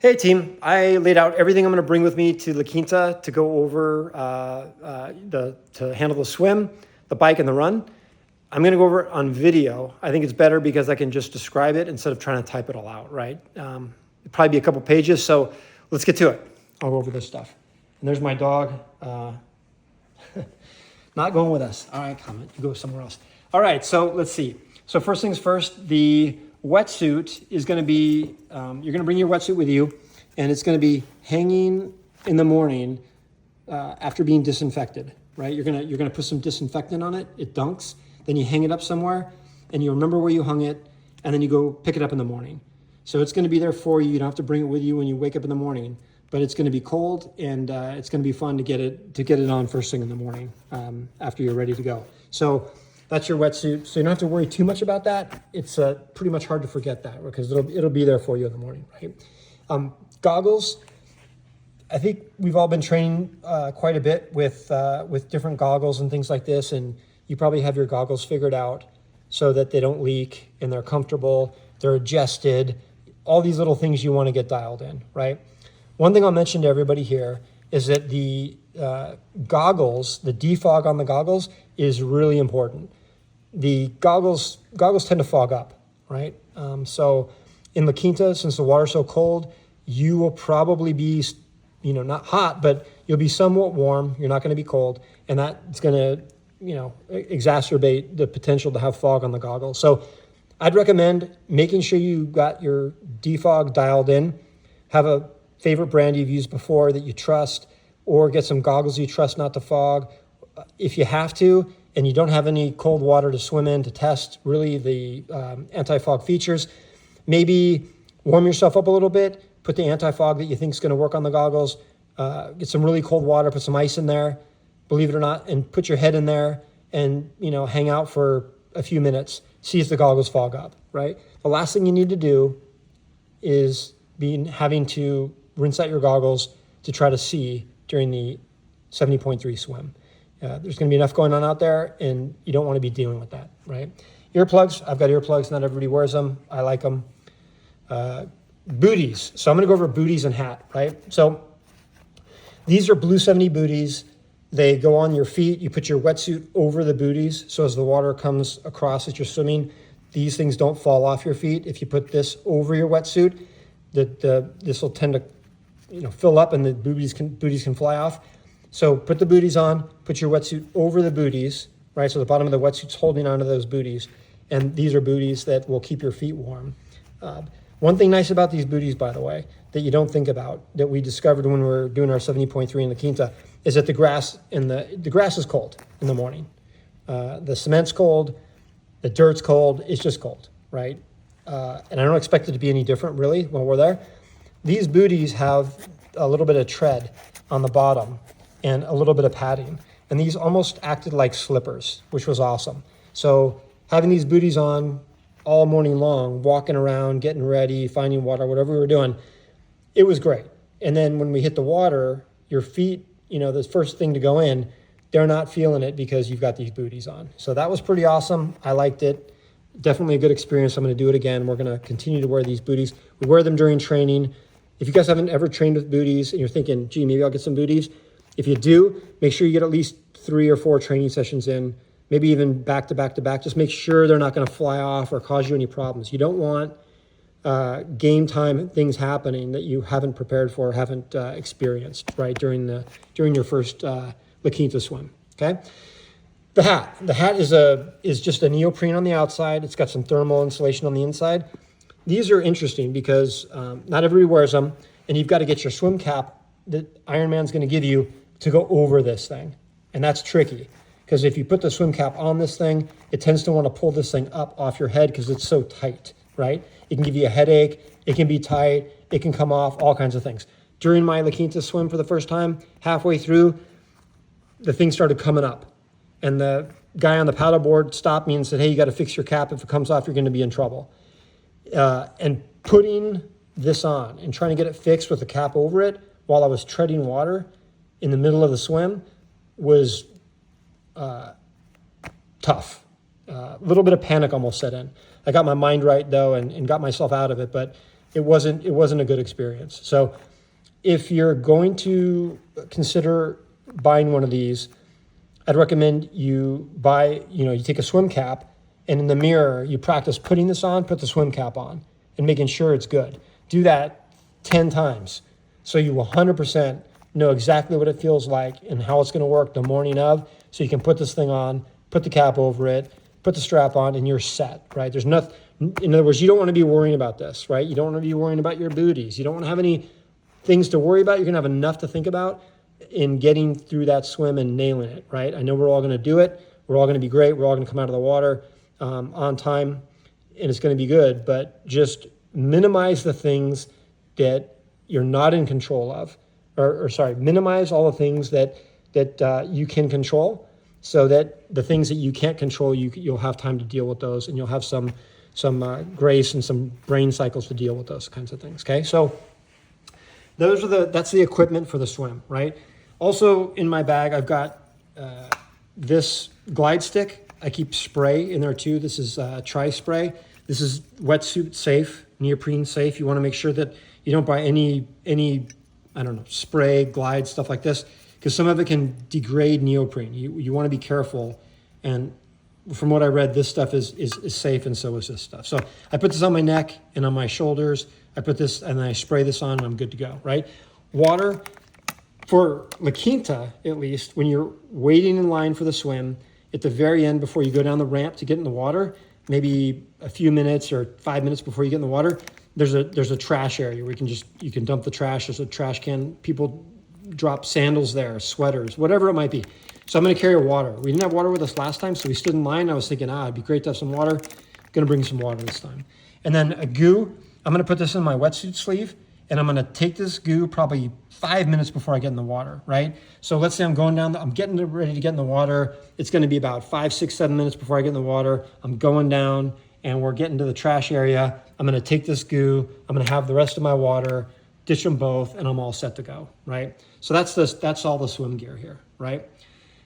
Hey team, I laid out everything I'm going to bring with me to LaQuinta to go over to handle the swim, the bike, and the run. I'm going to go over it on video. I think it's better because I can just describe it instead of trying to type it all out, right? It'll probably be a couple pages, so let's get to it. I'll go over this stuff. And there's my dog, not going with us. All right, Comet, you go somewhere else. All right, so let's see. So first things first, the wetsuit is going to be, you're going to bring your wetsuit with you, and it's going to be hanging in the morning after being disinfected, right? You're going to put some disinfectant on it. It dunks. Then you hang it up somewhere, and you remember where you hung it, and then you go pick it up in the morning. So it's going to be there for you. You don't have to bring it with you when you wake up in the morning, but it's going to be cold, and it's going to be fun to get it on first thing in the morning after you're ready to go. So that's your wetsuit. So you don't have to worry too much about that. It's pretty much hard to forget that because it'll be there for you in the morning, right? Goggles. I think we've all been training quite a bit with different goggles and things like this, and you probably have your goggles figured out so that they don't leak and they're comfortable, they're adjusted, all these little things you want to get dialed in, right? One thing I'll mention to everybody here is that the goggles, the defog on the goggles is really important. The goggles tend to fog up, right? So in LaQuinta, since the water's so cold, you will probably be, not hot, but you'll be somewhat warm. You're not going to be cold, and that's going to, exacerbate the potential to have fog on the goggles. So I'd recommend making sure you got your defog dialed in. Have a favorite brand you've used before that you trust, or get some goggles you trust not to fog. If you have to, and you don't have any cold water to swim in to test really the anti-fog features, maybe warm yourself up a little bit, put the anti-fog that you think is going to work on the goggles, get some really cold water, put some ice in there, believe it or not, and put your head in there and, hang out for a few minutes, see if the goggles fog up, right? The last thing you need to do is having to rinse out your goggles to try to see during the 70.3 swim. There's going to be enough going on out there, and you don't want to be dealing with that, right? Earplugs. I've got earplugs. Not everybody wears them. I like them. Booties. So I'm going to go over booties and hat, right? So these are Blue 70 booties. They go on your feet. You put your wetsuit over the booties, so as the water comes across as you're swimming, these things don't fall off your feet. If you put this over your wetsuit, this will tend to fill up, and the booties can fly off. So put the booties on, put your wetsuit over the booties, right? So the bottom of the wetsuit's holding onto those booties. And these are booties that will keep your feet warm. One thing nice about these booties, by the way, that you don't think about, that we discovered when we were doing our 70.3 in LaQuinta, is that the grass is cold in the morning. The cement's cold, the dirt's cold, it's just cold, right? And I don't expect it to be any different really when we're there. These booties have a little bit of tread on the bottom and a little bit of padding. And these almost acted like slippers, which was awesome. So having these booties on all morning long, walking around, getting ready, finding water, whatever we were doing, it was great. And then when we hit the water, your feet, the first thing to go in, they're not feeling it because you've got these booties on. So that was pretty awesome. I liked it. Definitely a good experience. I'm going to do it again. We're going to continue to wear these booties. We wear them during training. If you guys haven't ever trained with booties and you're thinking, gee, maybe I'll get some booties, if you do, make sure you get at least 3 or 4 training sessions in, maybe even back to back to back. Just make sure they're not going to fly off or cause you any problems. You don't want game time things happening that you haven't prepared for or haven't experienced, right, during your first LaQuinta swim, okay? The hat is just a neoprene on the outside. It's got some thermal insulation on the inside. These are interesting because not everybody wears them, and you've got to get your swim cap that Ironman's going to give you to go over this thing. And that's tricky because if you put the swim cap on this thing, it tends to want to pull this thing up off your head because it's so tight, right? It can give you a headache. It can be tight. It can come off, all kinds of things. During my LaQuinta swim for the first time, halfway through, the thing started coming up. And the guy on the paddleboard stopped me and said, hey, you got to fix your cap. If it comes off, you're going to be in trouble. And putting this on and trying to get it fixed with the cap over it while I was treading water in the middle of the swim was tough. A little bit of panic almost set in. I got my mind right, though, and got myself out of it. But it wasn't a good experience. So if you're going to consider buying one of these, I'd recommend you you take a swim cap, and in the mirror, you practice putting this on, put the swim cap on, and making sure it's good. Do that 10 times. So you 100% know exactly what it feels like and how it's gonna work the morning of, so you can put this thing on, put the cap over it, put the strap on, and you're set, right? There's nothing, in other words, you don't wanna be worrying about this, right? You don't wanna be worrying about your booties. You don't wanna have any things to worry about. You're gonna have enough to think about in getting through that swim and nailing it, right? I know we're all gonna do it. We're all gonna be great. We're all gonna come out of the water on time, and it's gonna be good, but just minimize the things that you're not in control of, minimize all the things that you can control, so that the things that you can't control, you'll have time to deal with those, and you'll have some grace and some brain cycles to deal with those kinds of things, okay? So that's the equipment for the swim, right? Also in my bag, I've got this glide stick. I keep spray in there too. This is tri-spray. This is wetsuit safe, neoprene safe. You want to make sure that you don't buy any spray, glide, stuff like this, because some of it can degrade neoprene. You want to be careful. And from what I read, this stuff is safe, and so is this stuff. So I put this on my neck and on my shoulders. I put this and then I spray this on, and I'm good to go, right? Water, for LaQuinta at least, when you're waiting in line for the swim, at the very end before you go down the ramp to get in the water, maybe a few minutes or 5 minutes before you get in the water, there's a trash area where you can dump the trash. There's a trash can. People drop sandals there, sweaters, whatever it might be. So I'm going to carry water. We didn't have water with us last time, so we stood in line. I was thinking, it'd be great to have some water. Going to bring some water this time. And then a goo. I'm going to put this in my wetsuit sleeve, and I'm going to take this goo probably 5 minutes before I get in the water, right? So let's say I'm going down, I'm getting ready to get in the water. It's going to be about 5, 6, 7 minutes before I get in the water. I'm going down, and we're getting to the trash area. I'm going to take this goo. I'm going to have the rest of my water, ditch them both, and I'm all set to go, right? So that's all the swim gear here, right?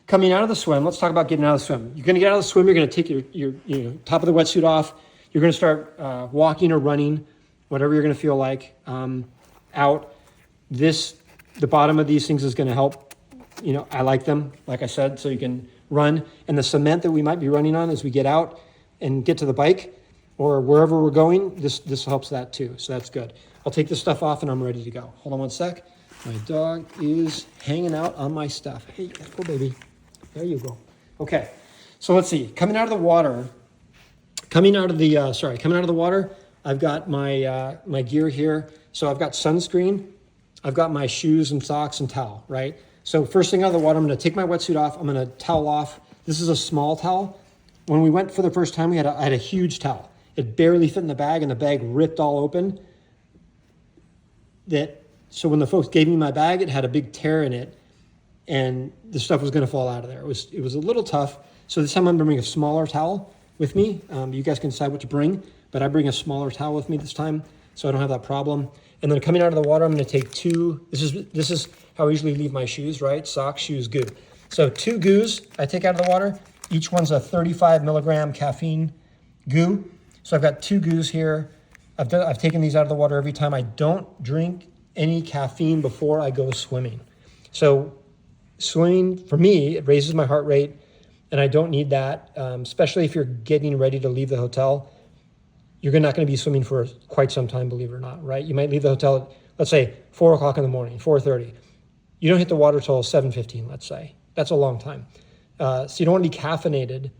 Coming out of the swim, let's talk about getting out of the swim. You're going to get out of the swim. You're going to take your top of the wetsuit off. You're going to start walking or running, whatever you're going to feel like, out. The bottom of these things is going to help. I like them, like I said, so you can run. And the cement that we might be running on as we get out and get to the bike or wherever we're going, this helps that too. So that's good. I'll take this stuff off and I'm ready to go. Hold on one sec. My dog is hanging out on my stuff. Hey, go baby. There you go. Okay. So let's see. Coming out of the water, I've got my gear here. So I've got sunscreen. I've got my shoes and socks and towel, right? So first thing out of the water, I'm going to take my wetsuit off. I'm going to towel off. This is a small towel. When we went for the first time, I had a huge towel. It barely fit in the bag, and the bag ripped all open. So when the folks gave me my bag, it had a big tear in it, and the stuff was going to fall out of there. It was a little tough. So this time I'm going to bring a smaller towel with me. You guys can decide what to bring, but I bring a smaller towel with me this time, so I don't have that problem. And then coming out of the water, I'm going to take two. This is how I usually leave my shoes, right? Socks, shoes, goo. So 2 goos I take out of the water. Each one's a 35 milligram caffeine goo. So I've got 2 goos here. I've taken these out of the water every time. I don't drink any caffeine before I go swimming. So swimming, for me, it raises my heart rate, and I don't need that, especially if you're getting ready to leave the hotel. You're not going to be swimming for quite some time, believe it or not, right? You might leave the hotel at, let's say, 4 o'clock in the morning, 4:30. You don't hit the water till 7:15, let's say. That's a long time. So you don't want to be caffeinated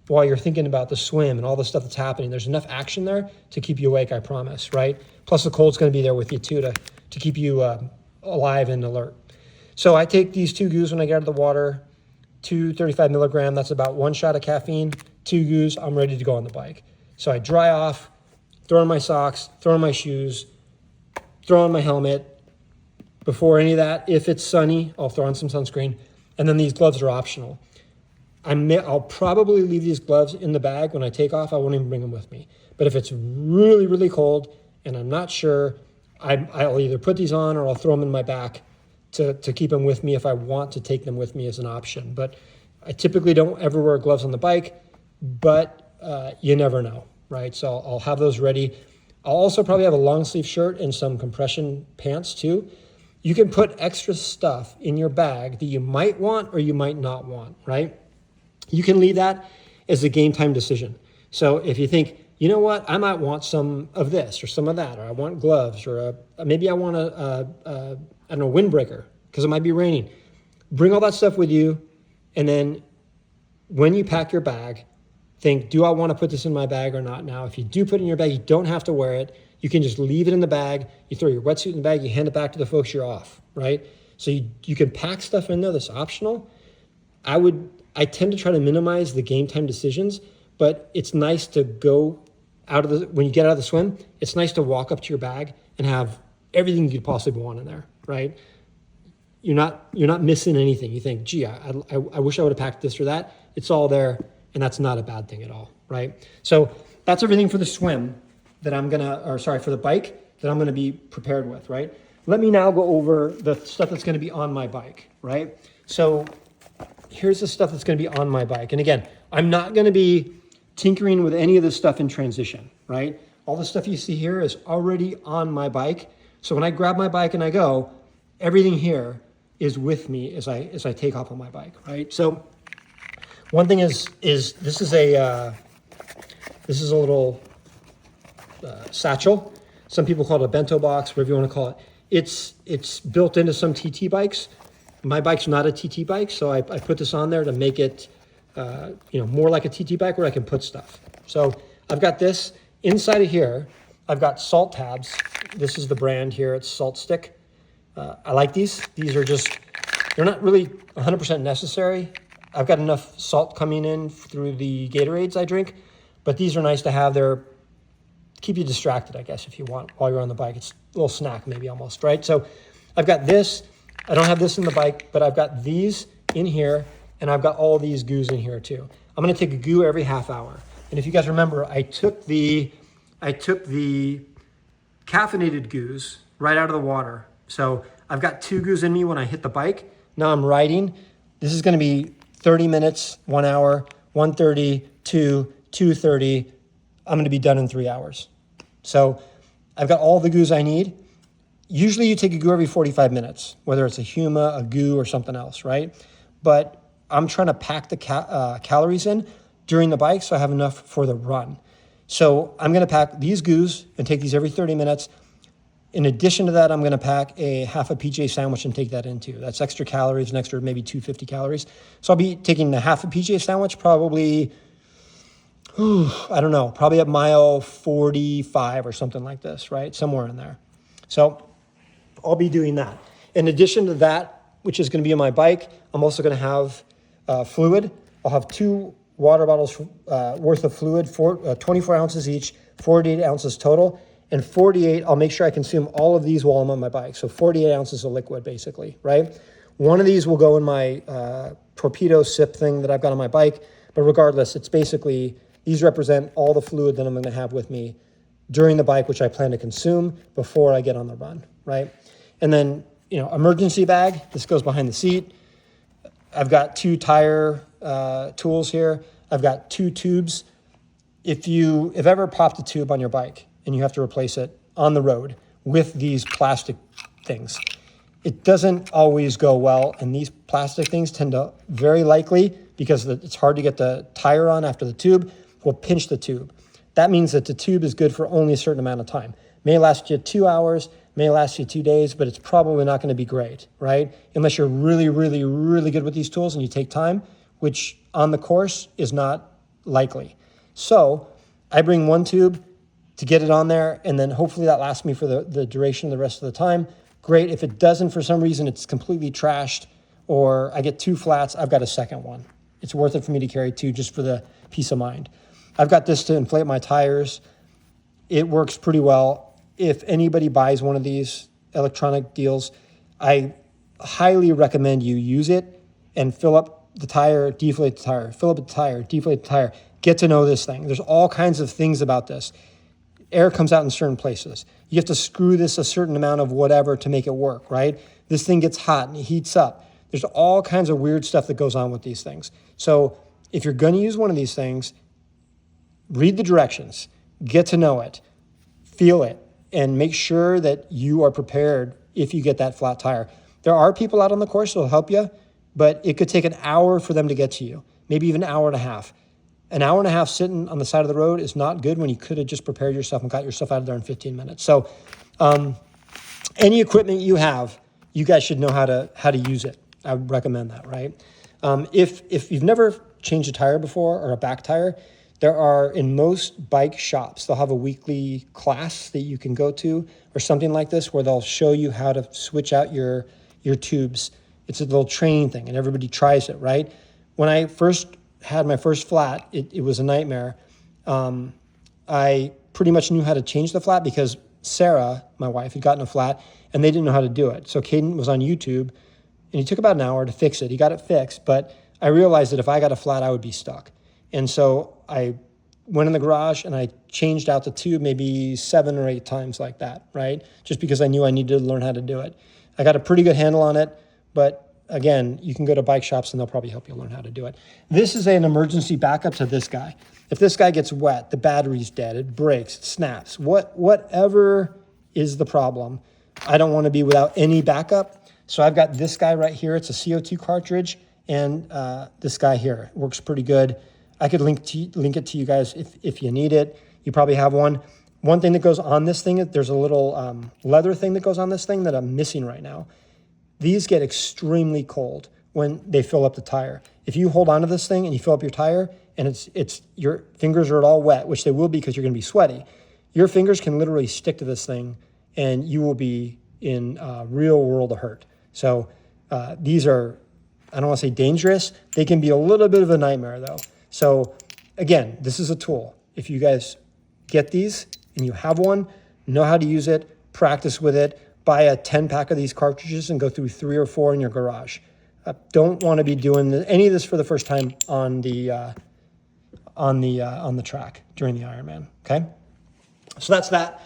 while you're thinking about the swim and all the stuff that's happening. There's enough action there to keep you awake, I promise, right? Plus the cold's going to be there with you too to keep you alive and alert. So I take these 2 goos when I get out of the water, 2 35 milligram, that's about 1 shot of caffeine, 2 goos, I'm ready to go on the bike. So I dry off, throw on my socks, throw on my shoes, throw on my helmet. Before any of that, if it's sunny, I'll throw on some sunscreen. And then these gloves are optional. I'll probably leave these gloves in the bag when I take off. I won't even bring them with me. But if it's really, really cold and I'm not sure, I'll either put these on or I'll throw them in my back to keep them with me if I want to take them with me as an option. But I typically don't ever wear gloves on the bike, but you never know, right? So I'll have those ready. I'll also probably have a long sleeve shirt and some compression pants too. You can put extra stuff in your bag that you might want or you might not want, right? You can leave that as a game time decision. So if you think, you know what, I might want some of this or some of that, or I want gloves, or maybe I want I don't know, windbreaker because it might be raining. Bring all that stuff with you, and then when you pack your bag, think, do I want to put this in my bag or not? Now, if you do put it in your bag, you don't have to wear it. You can just leave it in the bag. You throw your wetsuit in the bag, you hand it back to the folks, you're off, right? So you can pack stuff in there that's optional. I tend to try to minimize the game time decisions, but it's nice to go when you get out of the swim, it's nice to walk up to your bag and have everything you could possibly want in there, right? You're not missing anything. You think, gee, I wish I would have packed this or that. It's all there, and that's not a bad thing at all, right? So that's everything for the swim that for the bike that I'm gonna be prepared with, right? Let me now go over the stuff that's gonna be on my bike, right? So here's the stuff that's gonna be on my bike. And again, I'm not gonna be tinkering with any of this stuff in transition, right? All the stuff you see here is already on my bike. So when I grab my bike and I go, everything here is with me as I take off on my bike, right? So one thing is this is a little satchel. Some people call it a bento box, whatever you want to call it. It's built into some TT bikes. My bike's not a TT bike, so I put this on there to make it more like a TT bike where I can put stuff. So I've got this inside of here. I've got salt tabs. This is the brand here. It's Salt Stick. I like these. These are they're not really 100% necessary. I've got enough salt coming in through the Gatorades I drink, but these are nice to have. They're keep you distracted, I guess, if you want, while you're on the bike. It's a little snack maybe almost, right? So I've got this. I don't have this in the bike, but I've got these in here, and I've got all these goos in here too. I'm gonna take a goo every half hour. And if you guys remember, I took the caffeinated goos right out of the water. So I've got 2 goos in me when I hit the bike. Now I'm riding. This is gonna be 30 minutes, 1 hour, 1:30, 2, 2:30. I'm gonna be done in 3 hours. So I've got all the goos I need. Usually you take a goo every 45 minutes, whether it's a Huma, a goo, or something else, right? But I'm trying to pack the calories in during the bike so I have enough for the run. So I'm gonna pack these goos and take these every 30 minutes. In addition to that, I'm gonna pack a half a PJ sandwich and take that into. That's extra calories, an extra maybe 250 calories. So I'll be taking a half a PJ sandwich probably, I don't know, probably at mile 45 or something like this, right? Somewhere in there. So I'll be doing that. In addition to that, which is gonna be on my bike, I'm also gonna have fluid. I'll have 2 water bottles worth of fluid, 24 ounces each, 48 ounces total. And 48, I'll make sure I consume all of these while I'm on my bike. So 48 ounces of liquid, basically, right? One of these will go in my torpedo sip thing that I've got on my bike. But regardless, it's basically, these represent all the fluid that I'm gonna have with me during the bike, which I plan to consume before I get on the run, right? And then, emergency bag, this goes behind the seat. I've got 2 tire tools here. I've got 2 tubes. If you've ever popped a tube on your bike and you have to replace it on the road with these plastic things, it doesn't always go well. And these plastic things tend to, very likely, because it's hard to get the tire on after the tube, will pinch the tube. That means that the tube is good for only a certain amount of time. May last you 2 hours, may last you 2 days, but it's probably not going to be great, right? Unless you're really, really, really good with these tools and you take time, which on the course is not likely. So I bring 1 tube to get it on there, and then hopefully that lasts me for the duration of the rest of the time. Great. If it doesn't, for some reason, it's completely trashed, or I get 2 flats, I've got a second one. It's worth it for me to carry 2 just for the peace of mind. I've got this to inflate my tires. It works pretty well. If anybody buys one of these electronic deals, I highly recommend you use it and fill up the tire, deflate the tire, fill up the tire, deflate the tire. Get to know this thing. There's all kinds of things about this. Air comes out in certain places. You have to screw this a certain amount of whatever to make it work, right? This thing gets hot and it heats up. There's all kinds of weird stuff that goes on with these things. So if you're going to use one of these things, read the directions, get to know it, feel it and make sure that you are prepared if you get that flat tire. There are people out on the course that will help you, but it could take an hour for them to get to you, maybe even an hour and a half. An hour and a half sitting on the side of the road is not good when you could have just prepared yourself and got yourself out of there in 15 minutes. So any equipment you have, you guys should know how to use it. I would recommend that, right? If you've never changed a tire before or a back tire, there are, in most bike shops, they'll have a weekly class that you can go to or something like this where they'll show you how to switch out your tubes. It's a little training thing and everybody tries it, right? When I first had my first flat, it was a nightmare. I pretty much knew how to change the flat because Sarah, my wife, had gotten a flat and they didn't know how to do it. So Caden was on YouTube and he took about an hour to fix it. He got it fixed, but I realized that if I got a flat, I would be stuck. And so I went in the garage and I changed out the tube maybe 7 or 8 times like that, right? Just because I knew I needed to learn how to do it. I got a pretty good handle on it, but again, you can go to bike shops and they'll probably help you learn how to do it. This is an emergency backup to this guy. If this guy gets wet, the battery's dead, it breaks, it snaps, whatever is the problem, I don't want to be without any backup. So I've got this guy right here. It's a CO2 cartridge, and this guy here works pretty good. I could link it to you guys if you need it. You probably have one. One thing that goes on this thing, there's a little leather thing that goes on this thing that I'm missing right now. These get extremely cold when they fill up the tire. If you hold onto this thing and you fill up your tire and it's your fingers are all wet, which they will be because you're going to be sweaty, your fingers can literally stick to this thing and you will be in a real world of hurt. So these are, I don't want to say dangerous. They can be a little bit of a nightmare though. So again, this is a tool. If you guys get these and you have one, know how to use it, practice with it, buy a 10-pack of these cartridges and go through 3 or 4 in your garage. Don't want to be doing any of this for the first time on the track during the Ironman. Okay, so that's that.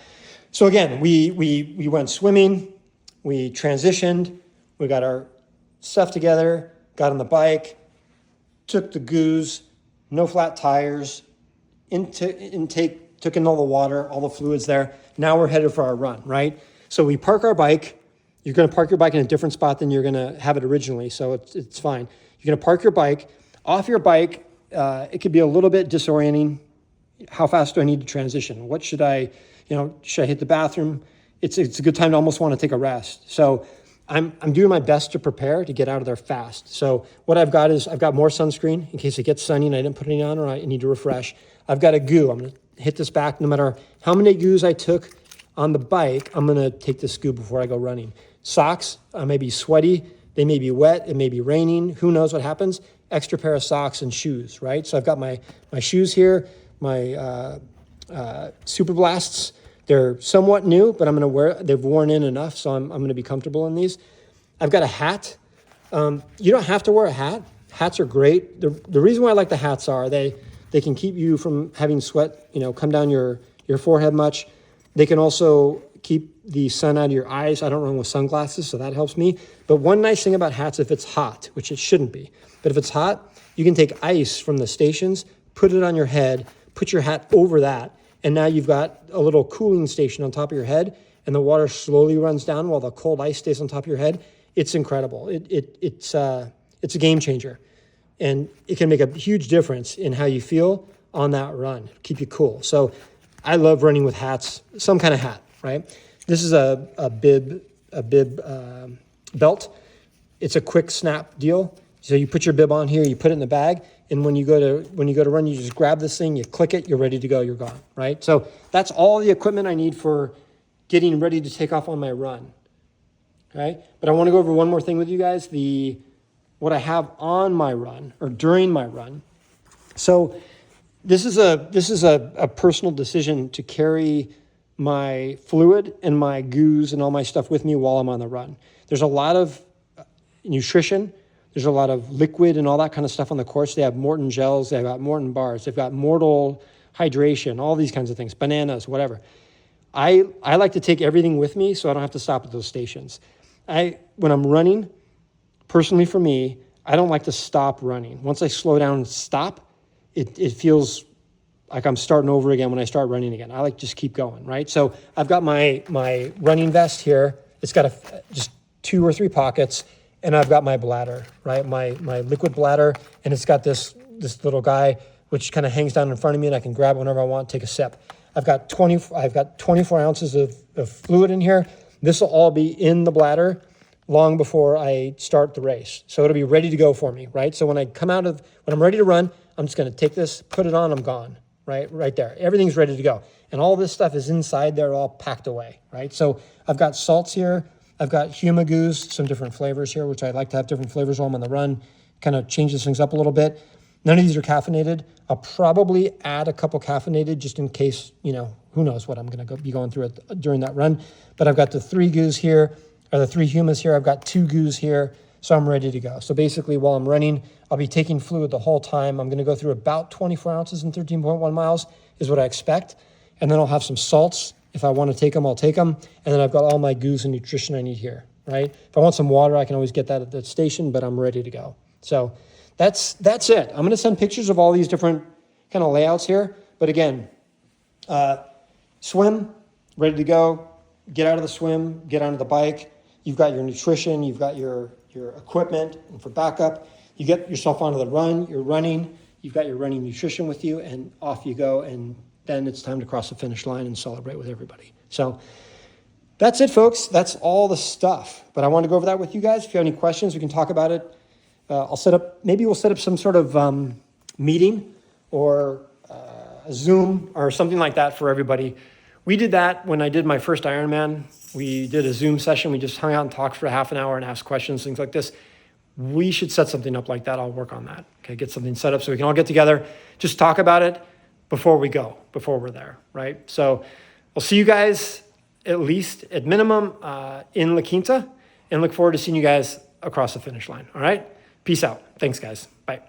So again, we went swimming, we transitioned, we got our stuff together, got on the bike, took the goos, no flat tires, intake, took in all the water, all the fluids there. Now we're headed for our run, right? So we park our bike. You're going to park your bike in a different spot than you're going to have it originally, so it's fine. You're going to park your bike. Off your bike, it could be a little bit disorienting. How fast do I need to transition? What should I hit the bathroom? It's a good time to almost want to take a rest. So I'm doing my best to prepare to get out of there fast. So what I've got is I've got more sunscreen in case it gets sunny and I didn't put any on or I need to refresh. I've got a goo. I'm going to hit this back no matter how many goos I took on the bike. I'm going to take this goo before I go running. Socks, I may be sweaty. They may be wet. It may be raining. Who knows what happens? Extra pair of socks and shoes, right? So I've got my shoes here, my Super Blasts. They're somewhat new, but I'm going to wear. They've worn in enough, so I'm going to be comfortable in these. I've got a hat. You don't have to wear a hat. Hats are great. The reason why I like the hats are they can keep you from having sweat, come down your forehead much. They can also keep the sun out of your eyes. I don't run with sunglasses, so that helps me. But one nice thing about hats, if it's hot, which it shouldn't be, but if it's hot, you can take ice from the stations, put it on your head, put your hat over that, and now you've got a little cooling station on top of your head, and the water slowly runs down while the cold ice stays on top of your head. It's incredible. It's a game changer, and it can make a huge difference in how you feel on that run, keep you cool. So I love running with hats, some kind of hat, right? This is a bib belt. It's a quick snap deal. So you put your bib on here, you put it in the bag, and when you go to run, you just grab this thing, you click it, you're ready to go, you're gone, right? So that's all the equipment I need for getting ready to take off on my run. Okay? But I want to go over one more thing with you guys, what I have on my run or during my run. So this is a personal decision to carry my fluid and my goos and all my stuff with me while I'm on the run. There's a lot of nutrition. There's a lot of liquid and all that kind of stuff on the course. They have Morton gels. They've got Morton bars. They've got Mortal hydration, all these kinds of things, bananas, whatever. I like to take everything with me so I don't have to stop at those stations. When I'm running, personally for me, I don't like to stop running. Once I slow down and stop, it feels like I'm starting over again when I start running again. I like just keep going, right? So I've got my running vest here. It's got just 2 or 3 pockets, and I've got my bladder, right? My liquid bladder, and it's got this little guy which kind of hangs down in front of me, and I can grab it whenever I want, take a sip. I've got 24 ounces of fluid in here. This will all be in the bladder long before I start the race. So it'll be ready to go for me, right? So when I'm ready to run, I'm just going to take this, put it on, I'm gone, right there. Everything's ready to go. And all this stuff is inside there, all packed away, right? So I've got salts here. I've got Humagoose, some different flavors here, which I like to have different flavors while I'm on the run, kind of changes things up a little bit. None of these are caffeinated. I'll probably add a couple caffeinated just in case, who knows what I'm going to be going through during that run. But I've got the 3 goos here, or the 3 humas here. I've got 2 goos here, so I'm ready to go. So basically, while I'm running, I'll be taking fluid the whole time. I'm going to go through about 24 ounces in 13.1 miles is what I expect. And then I'll have some salts. If I want to take them, I'll take them. And then I've got all my goos and nutrition I need here, right? If I want some water, I can always get that at the station, but I'm ready to go. So that's it. I'm going to send pictures of all these different kind of layouts here. But again, swim, ready to go. Get out of the swim, get onto the bike. You've got your nutrition, you've got your equipment, and for backup, you get yourself onto the run, you're running, you've got your running nutrition with you, and off you go, and then it's time to cross the finish line and celebrate with everybody. So that's it, folks. That's all the stuff. But I want to go over that with you guys. If you have any questions, we can talk about it. Maybe we'll set up some sort of meeting or a Zoom or something like that for everybody. We did that when I did my first Ironman. We did a Zoom session. We just hung out and talked for half an hour and asked questions, things like this. We should set something up like that. I'll work on that. Okay, get something set up so we can all get together, just talk about it before we're there, right? So I'll see you guys at least at minimum in LaQuinta, and look forward to seeing you guys across the finish line. All right? Peace out. Thanks, guys. Bye.